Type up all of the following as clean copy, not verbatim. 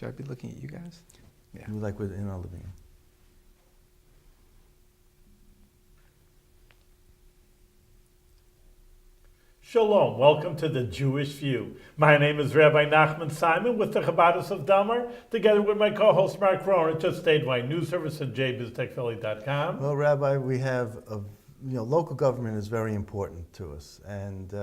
Should I be looking at you guys? Yeah. We like within our living room. Shalom, welcome to the Jewish View. My name is Rabbi Nachman Simon with the Chabadis of Damar, together with my co-host Mark Rowan at Just Statewide News Service and jbiztechphilly.com. Well, Rabbi, we have local government is very important to us, and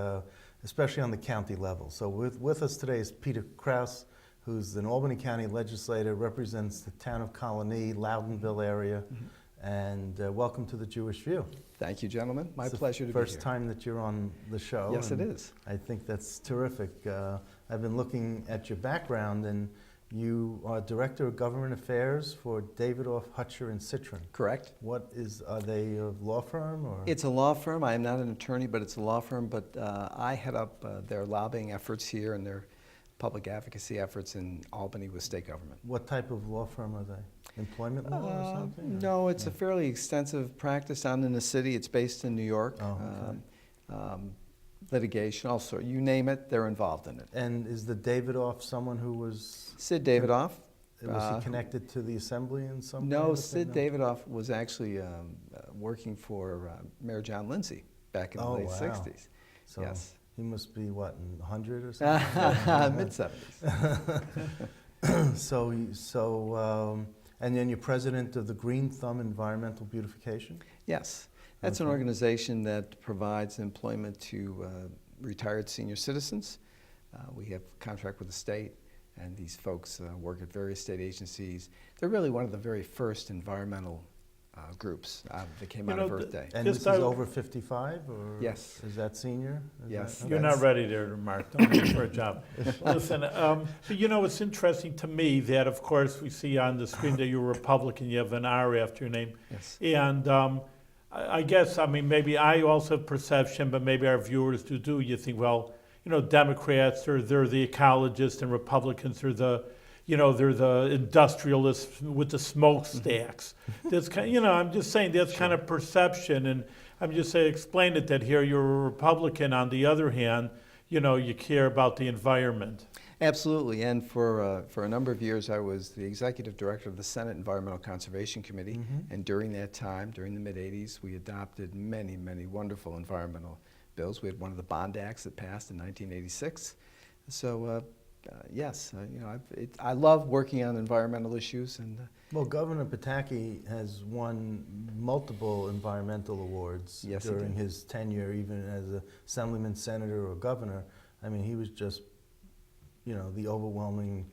especially on the county level. So with us today is Peter Crouse, who's an Albany County legislator, represents the town of Colony, Loudonville area, and welcome to the Jewish View. Thank you, gentlemen. My pleasure to be here. First time that you're on the show. Yes, it is. I think that's terrific. I've been looking at your background, and you are Director of Government Affairs for Davidoff, Hutcher, and Citron. Correct. Are they a law firm? Or? It's a law firm. I am not an attorney, but it's a law firm. But I head up their lobbying efforts here and their public advocacy efforts in Albany with state government. What type of law firm are they? Employment law or something? No, it's a fairly extensive practice down in the city. It's based in New York. Oh, okay. Litigation, also, you name it, they're involved in it. And is the Davidoff someone who was... Sid Davidoff. Was he connected to the assembly in some way? No, Sid Davidoff was actually working for Mayor John Lindsay back in the late 60s. So yes. He must be, what, 100 or something? Mid-70s. And then you're president of the Green Thumb Environmental Beautification? Yes. That's an organization that provides employment to retired senior citizens. We have a contract with the state, and these folks work at various state agencies. They're really one of the very first environmental groups that came out of Earth Day. And this is over 55? Or yes. Is that senior? Yes. You're not ready there, Mark. Don't look for a job. Listen, but you know, it's interesting to me that, of course, we see on the screen that you're a Republican. You have an R after your name. Yes. And I guess, I mean, maybe I also have perception, but maybe our viewers do. You think, well, you know, Democrats, they're the ecologists, and Republicans are they're the industrialists with the smokestacks. That's kind of, you know, I'm just saying that's kind of perception, and I'm just saying, explain it that here you're a Republican. On the other hand, you know, you care about the environment. Absolutely, and for a number of years I was the executive director of the Senate Environmental Conservation Committee, and during that time, during the mid-'80s, we adopted many, many wonderful environmental bills. We had one of the Bond Acts that passed in 1986. So, yes, you know, I love working on environmental issues. And well, Governor Pataki has won multiple environmental awards during his tenure, even as an assemblyman, senator, or governor. I mean, he was just, you know, the overwhelming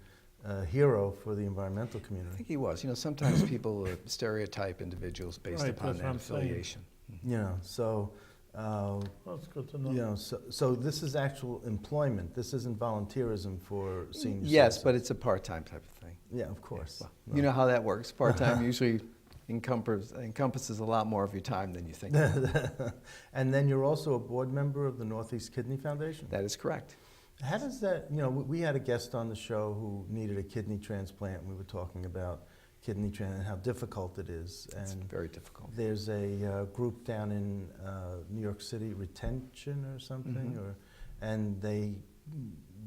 hero for the enviormental community. I think he was. You know, sometimes people stereotype individuals based upon that affiliation. You know, so... that's good to know. You know, so this is actual employment. This isn't volunteerism for senior citizens. Yes, but it's a part-time type of thing. Yeah, of course. Yeah. Well, you know how that works. Part-time usually encompasses a lot more of your time than you think. And then you're also a board member of the Northeast Kidney Foundation? That is correct. How does that, you know, we had a guest on the show who needed a kidney transplant, and we were talking about kidney transplant and how difficult it is. It's and very difficult. There's a group down in New York City, Retention or something, and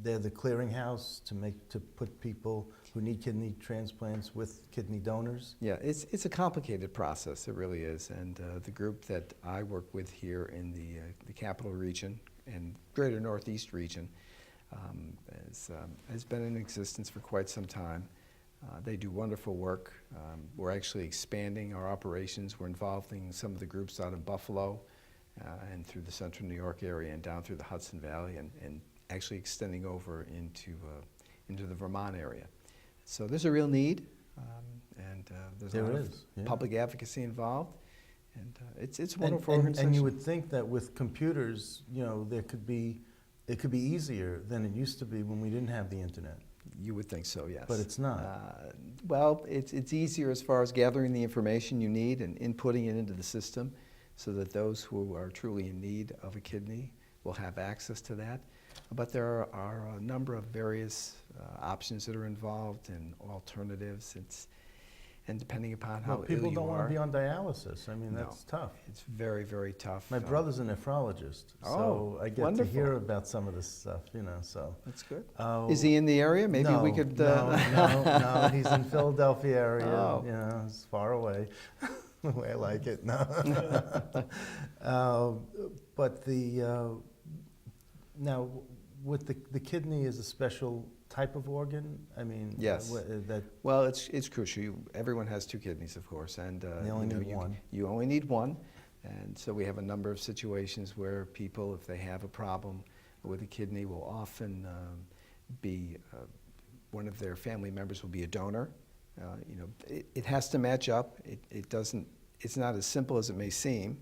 they're the clearinghouse to put people who need kidney transplants with kidney donors. Yeah, it's a complicated process. It really is. And the group that I work with here in the Capital Region and Greater Northeast Region has been in existence for quite some time. They do wonderful work. We're actually expanding our operations. We're involving some of the groups out in Buffalo and through the central New York area and down through the Hudson Valley and actually extending over into the Vermont area. So there's a real need, and there's a lot of public advocacy involved. And it's a wonderful organization. And you would think that with computers, you know, it could be easier than it used to be when we didn't have the internet. You would think so, yes. But it's not. Well, it's easier as far as gathering the information you need and inputting it into the system so that those who are truly in need of a kidney will have access to that. But there are a number of various options that are involved and alternatives. and depending upon how Well, people ill you don't want are, to be on dialysis. I mean, No. that's tough. it's very, very tough. My brother's a nephrologist, so Oh, I get wonderful. to hear about some of this stuff, you know, so. That's good. Uh, Is he in the area? Maybe no, we could. no, he's in Philadelphia area, Oh. you know, it's far away, the way I like it, no. But now, with the kidney is a special type of organ? I mean, Yes. that Well, it's crucial. Everyone has two kidneys, of course, and They only need one. You only need one, and so we have a number of situations where people, if they have a problem with a kidney, will often be one of their family members will be a donor. It has to match up. It doesn't. It's not as simple as it may seem,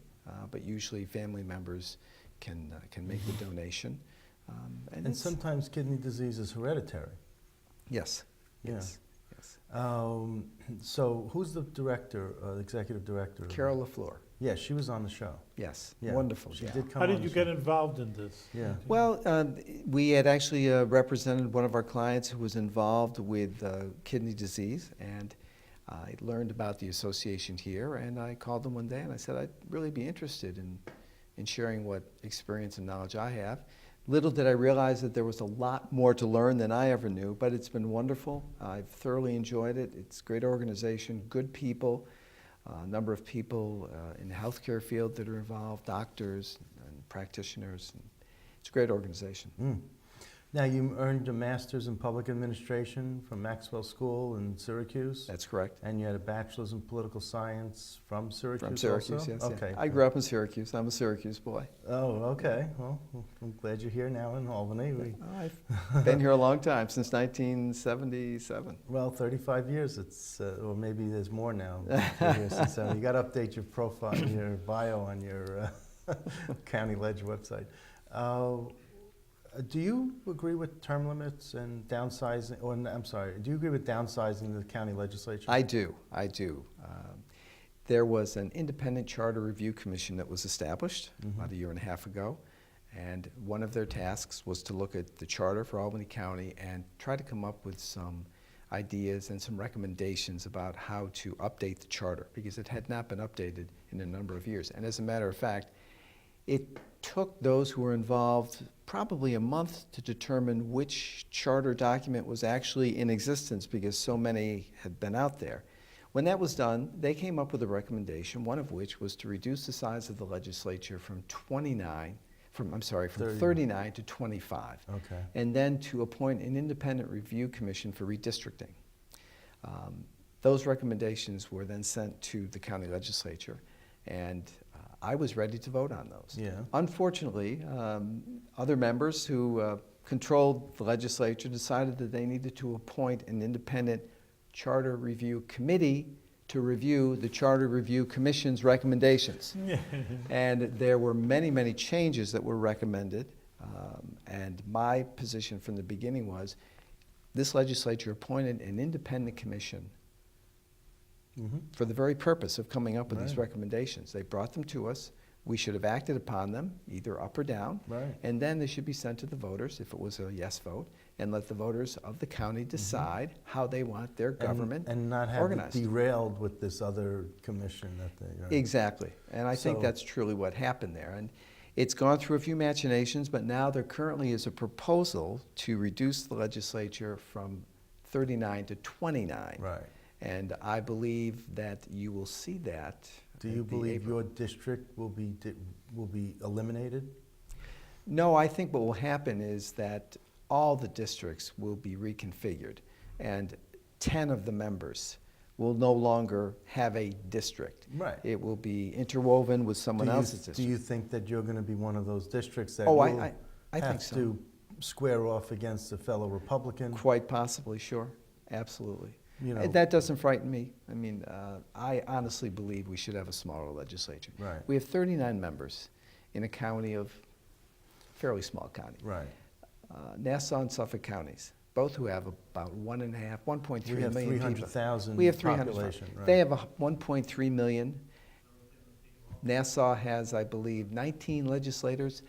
but usually family members can make the donation. and it's- sometimes kidney disease is hereditary. yes, Yeah. yes, yes. So who's the director, executive director? Carol LaFleur. Yeah, she was on the show. Yes, Yeah, wonderful. She yeah. did come How on did the you show. get involved in this? Yeah. Well, we had actually represented one of our clients who was involved with kidney disease, and I learned about the association here, and I called them one day and I said I'd really be interested in sharing what experience and knowledge I have. Little did I realize that there was a lot more to learn than I ever knew, but it's been wonderful. I've thoroughly enjoyed it. It's a great organization, good people, a number of people in the healthcare field that are involved, doctors and practitioners. It's a great organization. Mm. Now, you earned a master's in public administration from Maxwell School in Syracuse, That's correct. and you had a bachelor's in political science from Syracuse. From Syracuse, also? yes. yeah. Okay. I grew up in Syracuse. I'm a Syracuse boy. Oh, okay. Well, I'm glad you're here now in Albany. I've been here a long time, since 1977. Well, 35 years. It's or maybe there's more now. 30 years since then. You got to update your profile, your bio on your County Ledge website. Do you agree with term limits and downsizing? Or I'm sorry. Do you agree with downsizing the county legislature? I do. There was an independent charter review commission that was established about a year and a half ago, and one of their tasks was to look at the charter for Albany County and try to come up with some ideas and some recommendations about how to update the charter, because it had not been updated in a number of years. And as a matter of fact, it took those who were involved probably a month to determine which charter document was actually in existence, because so many had been out there. When that was done, they came up with a recommendation, one of which was to reduce the size of the legislature from 39 to 25. Okay. And then to appoint an independent review commission for redistricting. Those recommendations were then sent to the county legislature, and I was ready to vote on those. Yeah. Unfortunately, other members who controlled the legislature decided that they needed to appoint an independent charter review committee to review the Charter Review Commission's recommendations. And there were many, many changes that were recommended. And my position from the beginning was this legislature appointed an independent commission for the very purpose of coming up with these Right. recommendations. They brought them to us. We should have acted upon them, either up or down. Right. And then they should be sent to the voters, if it was a yes vote, and let the voters of the county decide how they want their government and not have organized. it derailed with this other commission that they. Right. Exactly. And I think So- that's truly what happened there. And it's gone through a few machinations, but now there currently is a proposal to reduce the legislature from 39 to 29. Right. And I believe that you will see that. Do at you the believe April- your district will be eliminated? No, I think what will happen is that all the districts will be reconfigured, and 10 of the members will no longer have a district. Right. It will be interwoven with someone else's district. Do you think that you're going to be one of those districts that Oh, will I think have so. to square off against a fellow Republican? Quite possibly, sure. Absolutely. You know- And that doesn't frighten me. I mean, I honestly believe we should have a smaller legislature. Right. We have 39 members in a county of, fairly small county. Right. Nassau and Suffolk counties, both who have about 1.3 We have million people. 300,000 We have 300,000. population. Right. They have 1.3 million. Nassau has, I believe, 19 legislators,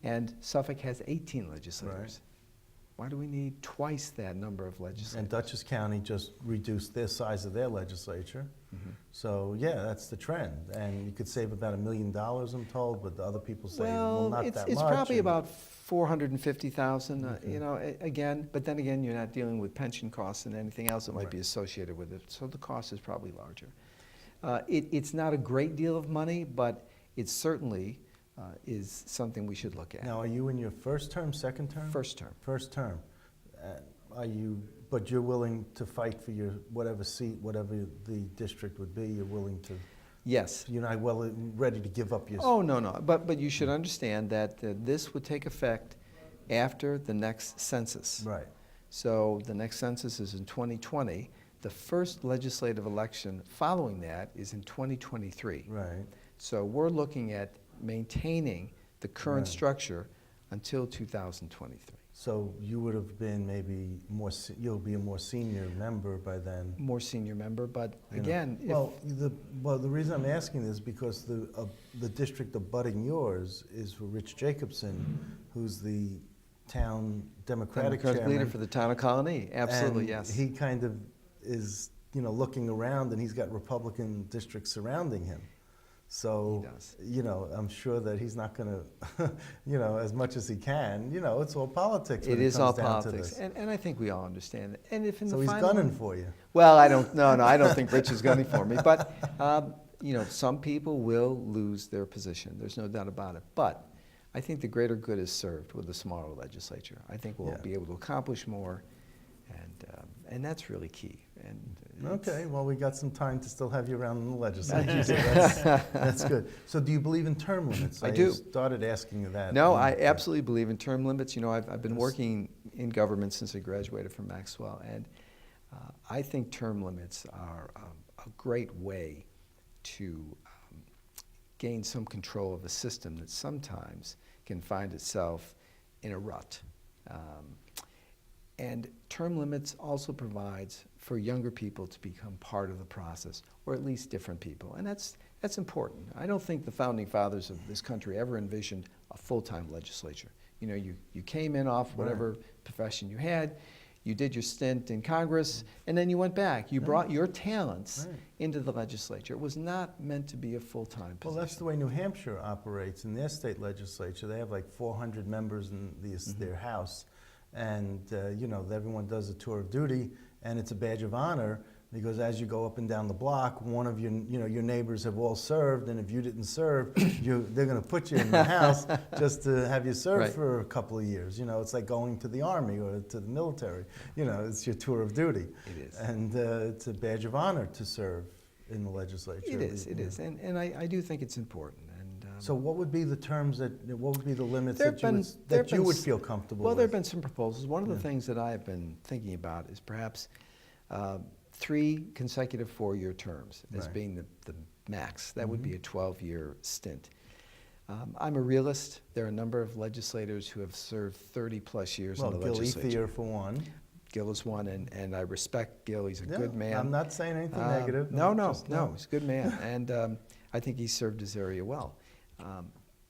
and Suffolk has 18 legislators. Why do we need twice that number of legislators? And Dutchess County just reduced their size of their legislature. So yeah, that's the trend. And you could save about $1 million, I'm told, but the other people say, well, not that much. It's probably about 450,000, you know, again, but then again, you're not dealing with pension costs and anything else that might be associated with it, so the cost is probably larger. It's not a great deal of money, but it certainly is something we should look at. Now, are you in your first term, second term? First term. First term. But you're willing to fight for your whatever seat, whatever the district would be, you're willing to? Yes. You're not ready to give up your... Oh, no, no. But you should understand that this would take effect after the next census. Right. So the next census is in 2020. The first legislative election following that is in 2023. Right. So we're looking at maintaining the current structure until 2023. So you would have been maybe you'll be a more senior member by then. More senior member, but You know. again, the reason I'm asking this is because the district abutting yours is for Rich Jacobson, who's the town Democratic chairman. leader for the town of Colony. Absolutely, and yes. He kind of is, looking around, and he's got Republican districts surrounding him. So, He does. I'm sure that he's not going to, as much as he can, it's all politics when It it is comes all down to politics, this. and I think we all understand that. And if in So the he's final, gunning for you. well, I don't think Rich is gunning for me, but some people will lose their position. There's no doubt about it. But I think the greater good is served with a smaller legislature. I think we'll be able to accomplish more, and that's really key. And Okay, well, we got some time to still have you around in the legislature, so that's good. So do you believe in term limits? I do. Started asking you that. No, I absolutely believe in term limits. I've been working in government since I graduated from Maxwell, and I think term limits are a great way to gain some control of a system that sometimes can find itself in a rut. And term limits also provides for younger people to become part of the process, or at least different people, and that's important. I don't think the founding fathers of this country ever envisioned a full-time legislature. You came in off whatever profession you had, you did your stint in Congress, and then you went back. You brought your talents into the legislature. It was not meant to be a full-time position. Well, that's the way New Hampshire operates in their state legislature. They have like 400 members in their house. And, everyone does a tour of duty, and it's a badge of honor because as you go up and down the block, one of your neighbors have all served, and if you didn't serve, they're going to put you in the house just to have you serve for a couple of years. It's like going to the Army or to the military. It's your tour of duty. It is. And it's a badge of honor to serve in the legislature. It is, and I do think it's important. So what would be the terms what would be the limits There that you would feel comfortable with? Well, there have been some proposals. One of the things that I have been thinking about is perhaps 3 consecutive 4-year terms as being the max. That would be a 12-year stint. I'm a realist. There are a number of legislators who have served 30-plus years in the legislature. Gil Ethier, for one. Gil is one, and I respect Gil. He's a good man. I'm not saying anything negative. No, he's a good man, and I think he served his area well.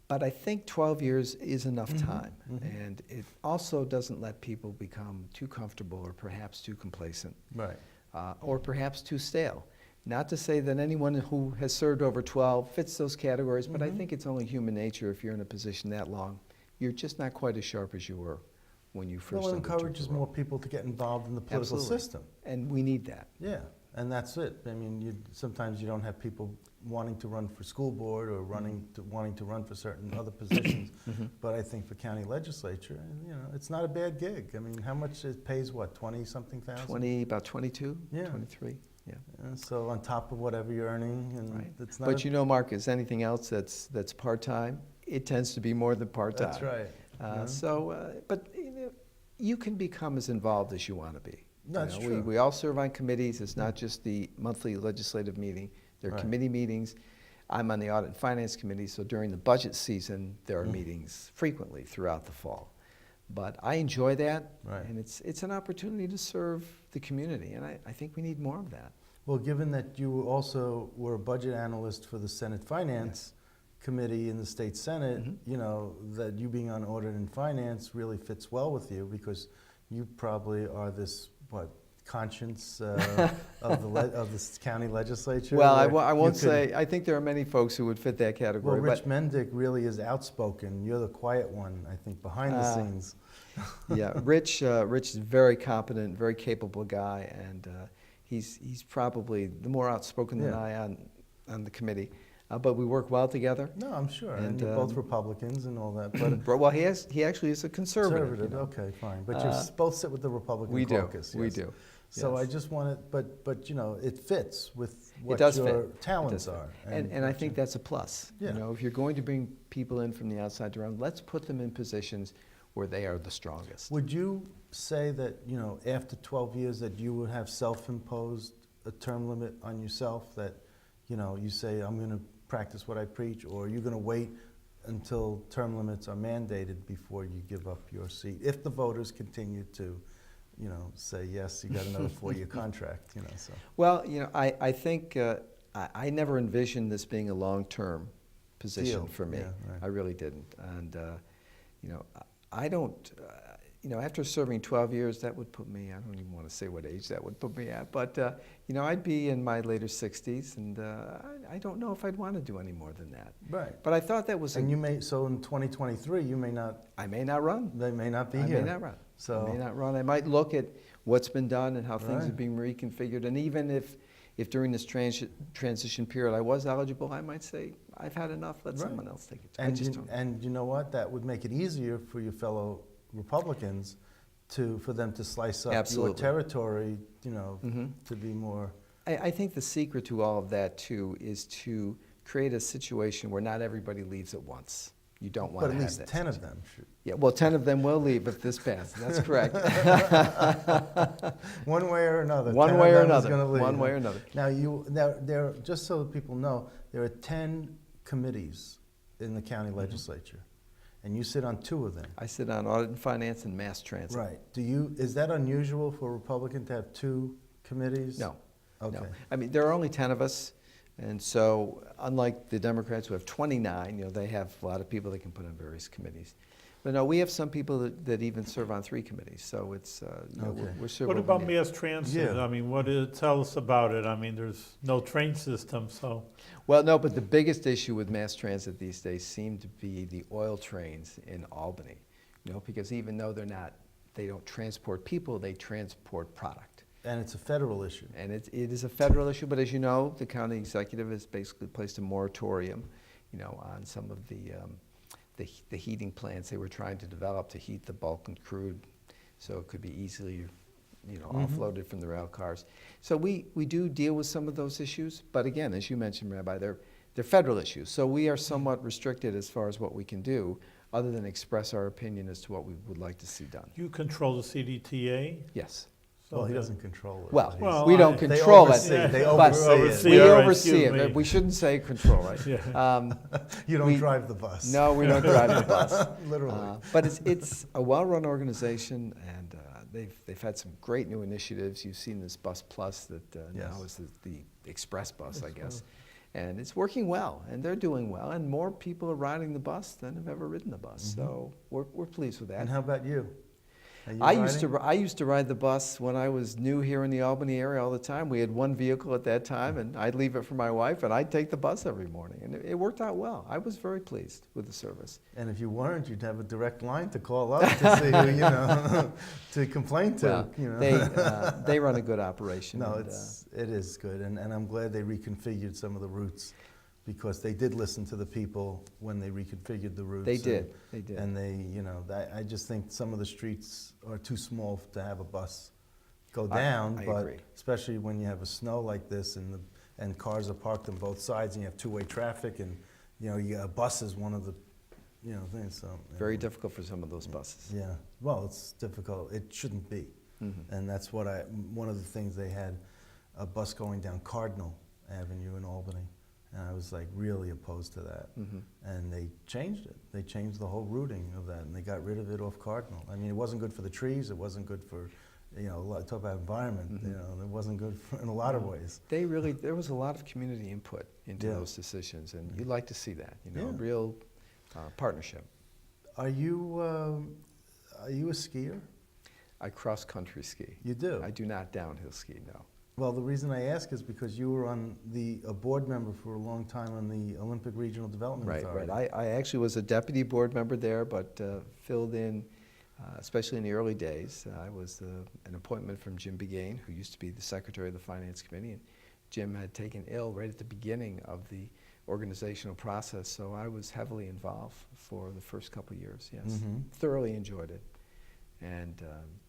But I think 12 years is enough time, and it also doesn't let people become too comfortable or perhaps too complacent, or perhaps too stale. Not to say that anyone who has served over 12 fits those categories, but I think it's only human nature if you're in a position that long. You're just not quite as sharp as you were when you first Well, it undertook encourages the role. more people to get involved in the political system. And we need that. Yeah, and that's it. I mean, sometimes you don't have people wanting to run for school board or wanting to run for certain other positions. But I think for county legislature, it's not a bad gig. I mean, how much it pays? What, 20-something thousand? About 22, Yeah. 23. Yeah. And so on top of whatever you're earning, and it's not. But Mark, is anything else that's part-time, it tends to be more than part-time. That's right. But you can become as involved as you want to be. That's true. We all serve on committees. It's not just the monthly legislative meeting. There are committee meetings. I'm on the Audit and Finance Committee, so during the budget season, there are meetings frequently throughout the fall. But I enjoy that, and it's an opportunity to serve the community, and I think we need more of that. Well, given that you also were a budget analyst for the Senate Finance Committee in the State Senate, that you being on Audit and Finance really fits well with you because you probably are this, what, conscience of this county legislature? Well, where I you won't could- say, I think there are many folks who would fit that Well, category. Rich Mendick really is outspoken. You're the quiet one, I think, behind the scenes. Yeah, Rich is a very competent, very capable guy, and he's probably the more outspoken than Yeah. I on the committee. But we work well together. No, I'm sure. And, And you're both Republicans and all that. But Well, he actually is a conservative. you know. okay, fine. But you both sit with the Republican We do. caucus. We yes. do. So I yes. just wanted, but you know, it fits with what does your fit. It talents does fit. are. And I think that's a plus. Yeah. You know, if you're going to bring people in from the outside around, let's put them in positions where they are the strongest. Would you say that, you know, after 12 years that you would have self-imposed a term limit on yourself, that, you know, you say, I'm going to practice what I preach, or are you going to wait until term limits are mandated before you give up your seat, if the voters continue to, you know, say, yes, you got another 4-year contract, you know, so. Well, you know, I think I never envisioned this being a long-term position Deal. for me. Yeah, right. I really didn't. And, you know, I don't, you know, after serving 12 years, that would put me, I don't even want to say what age that would put me at, but, you know, I'd be in my later 60s, and I don't know if I'd want to do any more than that. Right. But I thought that was, And you may, so in 2023, you may not, I may not run. they may not be I here. may not run. So. I may not run. I might look at what's been done and how things are Right. being reconfigured. And even if during this transition period I was eligible, I might say, I've had enough, let Right. someone else take it. I And just you, don't. and you know what? That would make it easier for your fellow Republicans for them to slice up Absolutely. your territory, you know, Mhm. to be more. I think the secret to all of that, too, is to create a situation where not everybody leaves at once. You don't want But to at have least that 10 of situation. them should. Yeah, well, 10 of them will leave if this passes. That's correct. One way or another. One 10 way of or them is another. gonna leave. One way or another. Now, there, just so people know, there are 10 committees in the county legislature, and you sit on 2 of them. I sit on audit and finance and mass transit. Right. Is that unusual for a Republican to have 2 committees? No. Okay. No. I mean, there are only 10 of us, and so unlike the Democrats who have 29, you know, they have a lot of people they can put on various committees. But no, we have some people that even serve on 3 committees, so it's, you know, Okay. we're sort What of about over- mass transit? Yeah. I mean, tell us about it. I mean, there's no train system, so. Well, no, but the biggest issue with mass transit these days seem to be the oil trains in Albany, you know, because even though they don't transport people, they transport product. And it's a federal issue. And it is a federal issue, but as you know, the county executive has basically placed a moratorium, you know, on some of the heating plants they were trying to develop to heat the bulk and crude, so it could be easily, you know, offloaded from the rail cars. So we do deal with some of those issues, but again, as you mentioned, Rabbi, they're federal issues. So we are somewhat restricted as far as what we can do, other than express our opinion as to what we would like to see done. You control the CDTA? Yes. So Well, he the- doesn't control it. Well, Well, we don't they control oversee- it. they but oversee we it. oversee Excuse it. me. We shouldn't say control, right? Yeah. You don't we- drive the bus. No, we don't drive the bus. Literally. But it's a well-run organization, and they've had some great new initiatives. You've seen this Bus Plus that Yes. now is the express bus, I guess. And it's working well, and they're doing well, and more people are riding the bus than have ever ridden the bus. So we're pleased with that. And how about you? Are you I used riding? to ride the bus when I was new here in the Albany area all the time. We had one vehicle at that time, and I'd leave it for my wife, and I'd take the bus every morning, and it worked out well. I was very pleased with the service. And if you weren't, you'd have a direct line to call up to see who, you know, to complain to. Well, you know. they run a good operation. No, and, it is good, and I'm glad they reconfigured some of the routes, because they did listen to the people when they reconfigured the routes. They did. They did. And they, you know, I just think some of the streets are too small to have a bus go down. I but agree. especially when you have a snow like this, and cars are parked on both sides, and you have two-way traffic, and you know, a bus is one of the, you know, things. So Very difficult for some of those buses. Yeah, well, it's difficult. It shouldn't be. And that's what one of the things they had, a bus going down Cardinal Avenue in Albany. And I was like really opposed to that. And they changed it. They changed the whole routing of that, and they got rid of it off Cardinal. I mean, it wasn't good for the trees. It wasn't good for, you know, talk about environment. You know, it wasn't good in a lot of ways. There was a lot of community input into Yeah. those decisions, and you'd like to see that, you know, Yeah. real partnership. Are you a skier? I cross-country ski. You do? I do not downhill ski, no. Well, the reason I ask is because you were on a board member for a long time on the Olympic Regional Development Right, Authority. right. I actually was a deputy board member there, but filled in, especially in the early days. I was an appointment from Jim Begain, who used to be the secretary of the Finance Committee, and Jim had taken ill right at the beginning of the organizational process, so I was heavily involved for the first couple of years, yes. Mhm. Thoroughly enjoyed it. And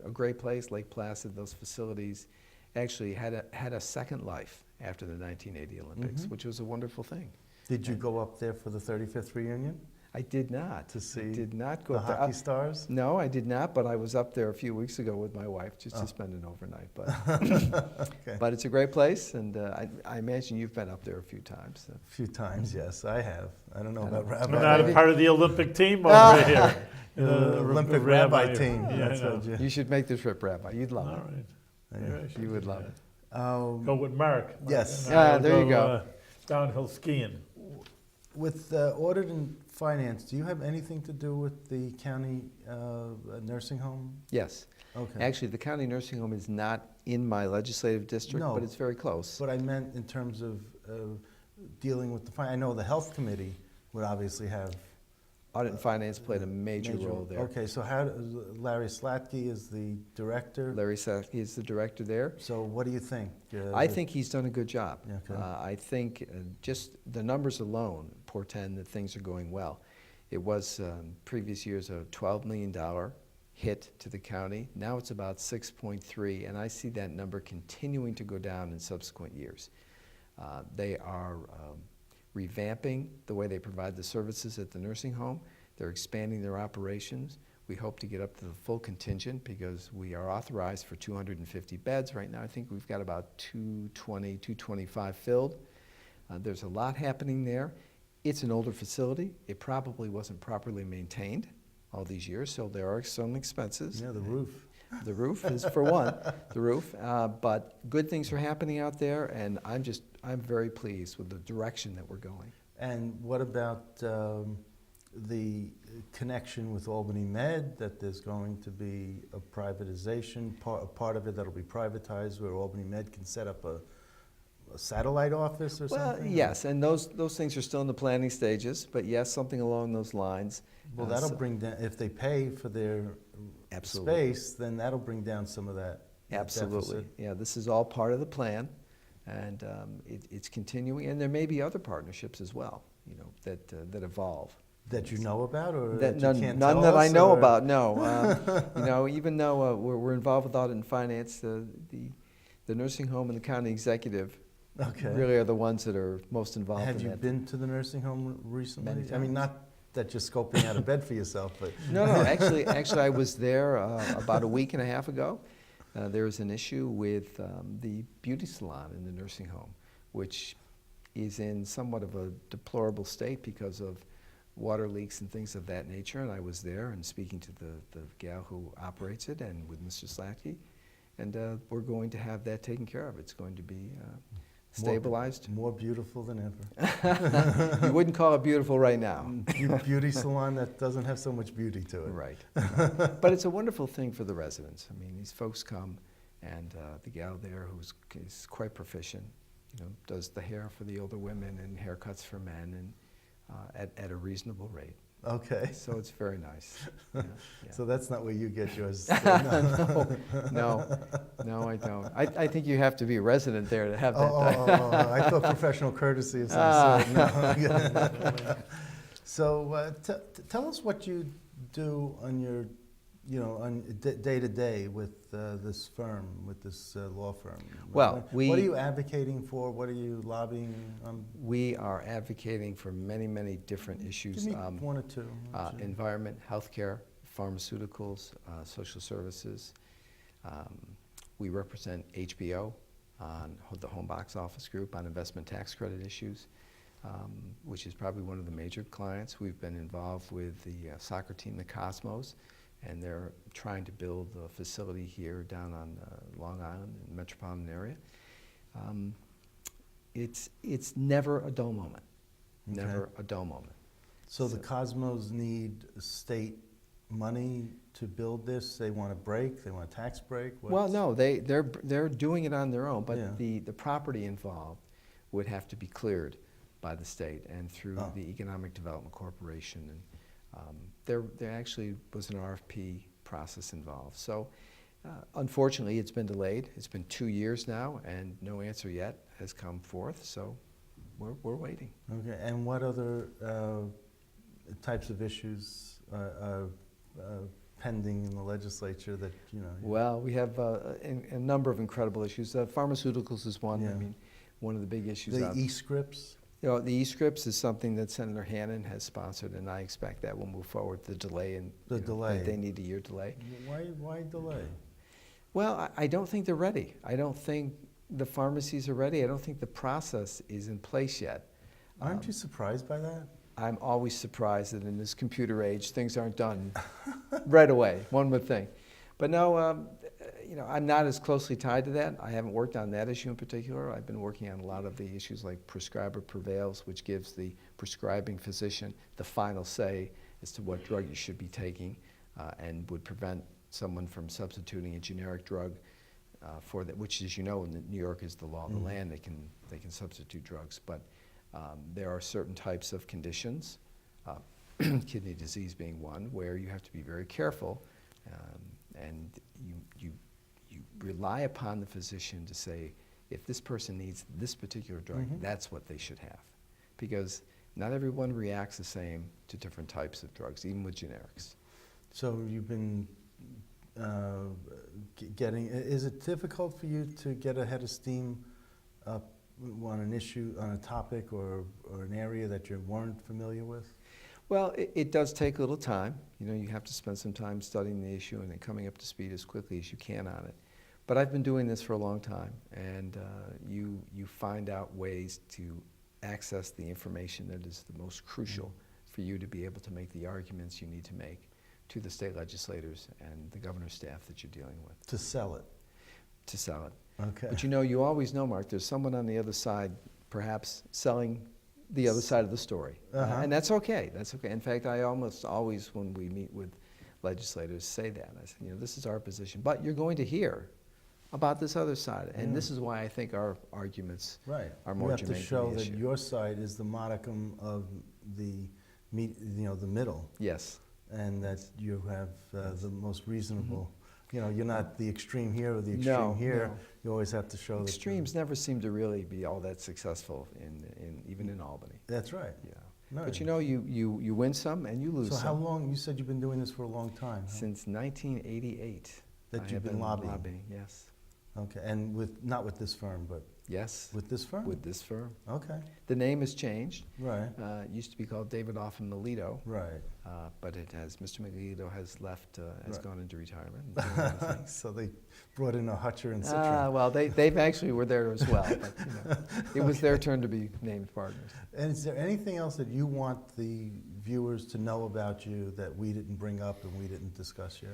a great place, Lake Placid, those facilities actually had a second life after the 1980 Olympics, Mhm. which was a wonderful thing. Did you go up there for the 35th reunion I did not. to see I did not go the up there. hockey stars? No, I did not, but I was up there a few weeks ago with my wife just to spend an overnight. But, Okay. but it's a great place, and I imagine you've been up there a few times. A few times, yes, I have. I don't know I about don't- We're Rabbi. not a part of the Olympic team over here. The Olympic Rabbi team. Yeah, That's I know. what you. You should make the trip, Rabbi. You'd love All it. right. Yeah. Maybe I should You would do love that. it. Go with Mark. Yes. and I Ah, will there you go. Downhill skiing. With audit and finance, do you have anything to do with the county nursing home? Yes. Okay. Actually, the county nursing home is not in my legislative district, No. but it's very close. What I meant in terms of dealing with the I know the health committee would obviously have Audit and finance played a major role there. Okay, so how Larry Slatke is the director. Larry Seth is the director there. So what do you think? I think he's done a good job. Okay. I think just the numbers alone portend that things are going well. It was previous years a $12 million hit to the county. Now it's about 6.3, and I see that number continuing to go down in subsequent years. They are revamping the way they provide the services at the nursing home. They're expanding their operations. We hope to get up to the full contingent because we are authorized for 250 beds. Right now, I think we've got about 220, 225 filled. There's a lot happening there. It's an older facility. It probably wasn't properly maintained all these years, so there are some expenses. Yeah, the roof. The roof is for one, the roof. But good things are happening out there, and I'm very pleased with the direction that we're going. And what about the connection with Albany Med, that there's going to be a privatization, a part of it that'll be privatized where Albany Med can set up a satellite office or Well, something? yes, and those things are still in the planning stages, but yes, something along those lines. Well, that'll So- bit down, if they pay for their Absolutely. space, then that'll bring down some of that Absolutely. deficit. Yeah, this is all part of the plan, and it's continuing, and there may be other partnerships as well, you know, that evolve. That you know about, or That that none, you can't none tell that I us, know or- about, no. You know, even though we're involved with audit and finance, the nursing home and the county executive Okay. really are the ones that are most involved Have in you that. been to the nursing home recently? Many I mean, times. not that you're scoping out a bed for yourself, but No, actually I was there about a week and a half ago. There was an issue with the beauty salon in the nursing home, which is in somewhat of a deplorable state because of water leaks and things of that nature. And I was there and speaking to the gal who operates it and with Mr. Slatke. And we're going to have that taken care of. It's going to be stabilized. more beautiful than ever. You wouldn't call it beautiful right now. Beauty salon that doesn't have so much beauty to it. Right. But it's a wonderful thing for the residents. I mean, these folks come, and the gal there is quite proficient, you know, does the hair for the older women and haircuts for men, and at a reasonable rate. Okay. So it's very nice. Yeah, yeah. So that's not where you get yours. No, I don't. I think you have to be a resident there to have that. I thought professional courtesy of some sort. No. So tell us what you do on your, on day to day with this firm, with this law firm. Well, what are you advocating for? What are you lobbying on? We are advocating for many, many different issues. Give me one or two. Environment, healthcare, pharmaceuticals, social services. We represent HBO on the Home Box Office Group on investment tax credit issues, which is probably one of the major clients. We've been involved with the soccer team, the Cosmos, and they're trying to build a facility here down on Long Island in the metropolitan area. It's never a dull moment. Okay. Never a dull moment. So the Cosmos need state money to build this? They want a break? They want a tax break? Well, no, they're doing it on their own, but Yeah. the property involved would have to be cleared by the state and through Oh. the Economic Development Corporation. And there actually was an RFP process involved. So unfortunately, it's been delayed. It's been 2 years now, and no answer yet has come forth. So we're waiting. Okay, and what other types of issues are pending in the legislature that, you know? Well, we have a number of incredible issues. Pharmaceuticals is one. I Yeah. mean, one of the big issues. The e-scripts? You know, the e-scripts is something that Senator Hannan has sponsored, and I expect that will move forward. The delay, and The delay. they need a year delay. Why delay? Well, I don't think they're ready. I don't think the pharmacies are ready. I don't think the process is in place yet. Aren't you surprised by that? I'm always surprised that in this computer age, things aren't done right away, one would think. But no, you know, I'm not as closely tied to that. I haven't worked on that issue in particular. I've been working on a lot of the issues like prescriber prevails, which gives the prescribing physician the final say as to what drug you should be taking, and would prevent someone from substituting a generic drug for that, which, as you know, in New York is the law of the land. They can substitute drugs, but there are certain types of conditions, kidney disease being one, where you have to be very careful, and you rely upon the physician to say, if this person needs this particular drug, that's what they should have, because not everyone reacts the same to different types of drugs, even with generics. So you've been getting, is it difficult for you to get ahead of steam on an issue, on a topic or an area that you weren't familiar with? Well, it does take a little time. You know, you have to spend some time studying the issue and then coming up to speed as quickly as you can on it. But I've been doing this for a long time, and you find out ways to access the information that is the most crucial for you to be able to make the arguments you need to make to the state legislators and the governor's staff that you're dealing with. To sell it? To sell it. Okay. But you know, you always know, Mark, there's someone on the other side perhaps selling the other side of the story. And that's okay. That's okay. In fact, I almost always, when we meet with legislators, say that. I say, you know, this is our position, but you're going to hear about this other side. And this is why I think our arguments are more germane to the issue. You have to show that your side is the modicum of the middle. Yes. And that you have the most reasonable, you know, you're not the extreme here or the extreme here. No. You always have to show Extremes never seem to really be all that successful, even in Albany. That's right. Yeah. No. But you know, you win some and you lose some. So how long, you said you've been doing this for a long time? Huh? Since 1988. That I you've have been lobbying? Yes. Okay, and not with this firm, but Yes. with this firm? With this firm. Okay, The name has changed. right, It used to be called David Offen Melito, right. but it has, Mr. Melito has left, has Right. gone into retirement. and doing other things. So they brought in a Hutcher and Citron. Well, they've actually were there as well, but you know, it was their turn to be named partners. And is there anything else that you want the viewers to know about you that we didn't bring up and we didn't discuss yet?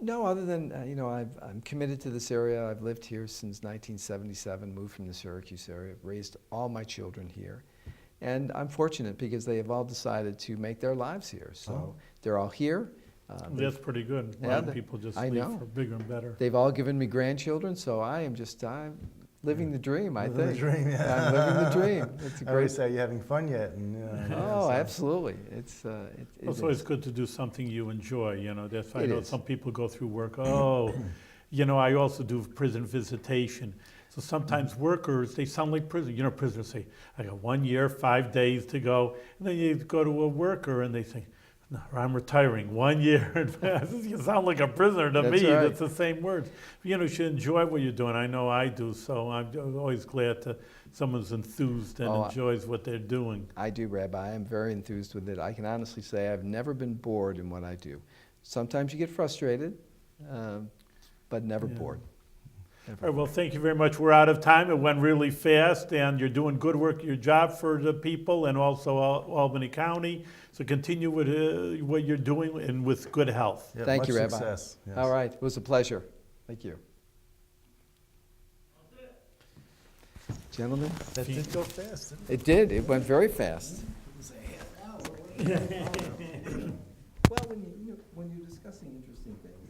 No, other than, you know, I'm committed to this area. I've lived here since 1977, moved from the Syracuse area, raised all my children here. And I'm fortunate because they have all decided to make their lives here. So they're all here. That's pretty good. A Yeah, lot of people just I leave know. for bigger and better. They've all given me grandchildren, so I'm living the dream, I Living the think. dream, yeah. I'm living the dream. It's a I always great. say, are you having fun yet? And, Oh, so- absolutely. It's It's always good to do something you enjoy, you know. That's why I It know is. some people go through work, you know, I also do prison visitation. So sometimes workers, they sound like prisoners. You know, prisoners say, I got 1 year, 5 days to go. And then you go to a worker and they say, no, I'm retiring 1 year. You sound like a prisoner to That's me. right. That's the same words. You know, you should enjoy what you're doing. I know I do. So I'm always glad that someone's enthused and Oh, enjoys what they're doing. I do, Rabbi. I'm very enthused with it. I can honestly say I've never been bored in what I do. Sometimes you get frustrated, but never Yeah. bored. Never. All right, well, thank you very much. We're out of time. It went really fast, and you're doing good work, your job for the people and also Albany County. So continue with what you're doing and with good health. Yeah, Thank much you, Rabbi. success, yes. All right. It was a pleasure. Thank you. Gentlemen, That did go fast, didn't it did. It went very fast. it? Well, when you when you're discussing interesting things,